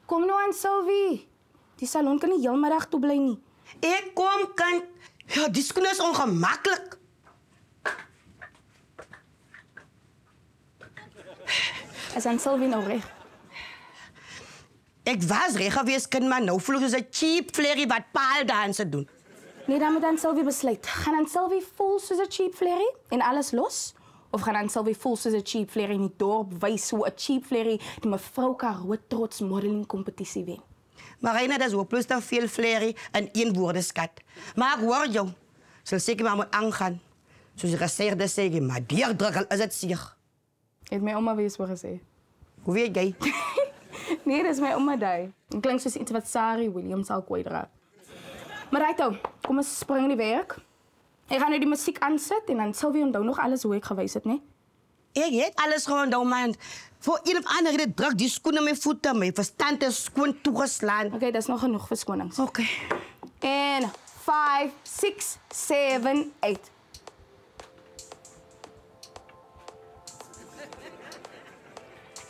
Kom nou aan, Sylvie. Die salon kan nie heelmiddag toe bly nie. Ek kom kan. Ja, die skoene is ongemaklik. Is aan Sylvie nou reg? Ek was reg gewees, kind, maar nou voel ek soos 'n cheap flerry wat paaldanse doen. Nee, dan moet aan Sylvie besluit. Gaan aan Sylvie voel soos 'n cheap flerry en alles los? Of gaan aan Sylvie voel soos 'n cheap flerry in die dorp wys hoe 'n cheap flerry die mevrou Karoo trots modeling kompetisie wen? Marina, dat is hopeloos te veel flerry in één woordeskat. Maar ek hoor jou. Sal seker maar moet aangaan. Soos jy gesê het, sê jy, maar deurdruk al is dit seeg. Het my ouma weer so gesê. Hoe weet jy? Nee, dis my ouma daai. Dit klink soos iets wat Sari Williams al kwytraak. Maar right, kom ons spring in die werk. Ek gaan nou die musiek aansit en dan Sylvie onthou nog alles hoe ek gewys het, né? Ek het alles gewoon onthou, man. Voor een of ander rede druk die skoen in my voete, my verstand is skoon toegeslaan. Okay, dis nog genoeg verskonings. Okay. En 5, 6, 7, 8.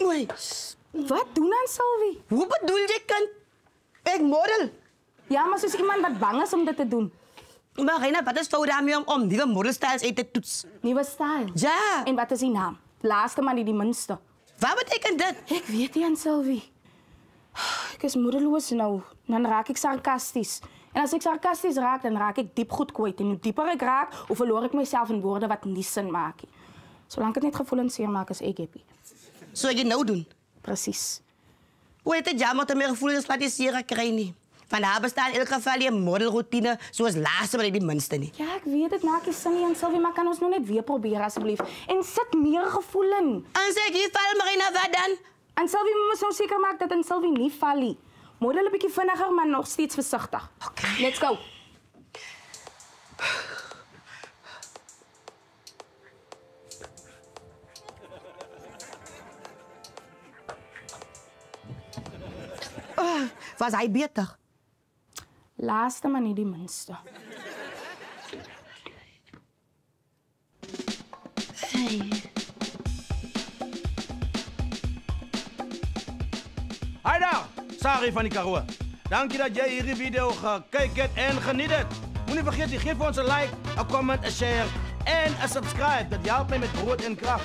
Oei. Wat doen aan Sylvie? Hoe bedoel jy, kind? Ek model. Ja, maar soos iemand wat bang is om dit te doen. Maar Reina, wat is fout daarmee om nuwe modelstyles uit te toets? Nuwe style. Ja. En wat is die naam? Laaste maar nie die minste. Wat beteken dit? Ek weet nie aan Sylvie. Ek is moedeloos nou. Dan raak ek sarkasties. En as ek sarkasties raak, dan raak ek diep goed kwyt. En hoe dieper ek raak, hoe verloor ek myself in woorde wat nie sin maak nie. Solank dit net gevoelens seer maak, is ek happy. So jy nou doen? Precies. Hoe het dit jammer dat my gevoelens laat die seer kry nie? Van daar bestaan in elk geval die modelroutine soos laaste maar die minste nie. Ja, ek weet dit maak nie sin nie, en Sylvie, maar kan ons nou net weer probeer asseblief en sit meer gevoel in. En sê ek hier val Marina, wat dan? En Sylvie moet nou seker maak dat in Sylvie nie val nie. Model 'n bietjie vinniger, maar nog steeds versigtig. Okay. Let's go. Was hy beter? Laaste maar nie die minste. Hey. Hi daar, Sari van die Karoo. Dankie dat jy hierdie video gekyk het en geniet het. Moenie vergeet, jy geef ons 'n like, 'n comment, 'n share en 'n subscribe. Dit help my met brood en krag.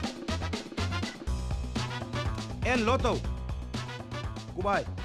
En Lotto. Goodbye.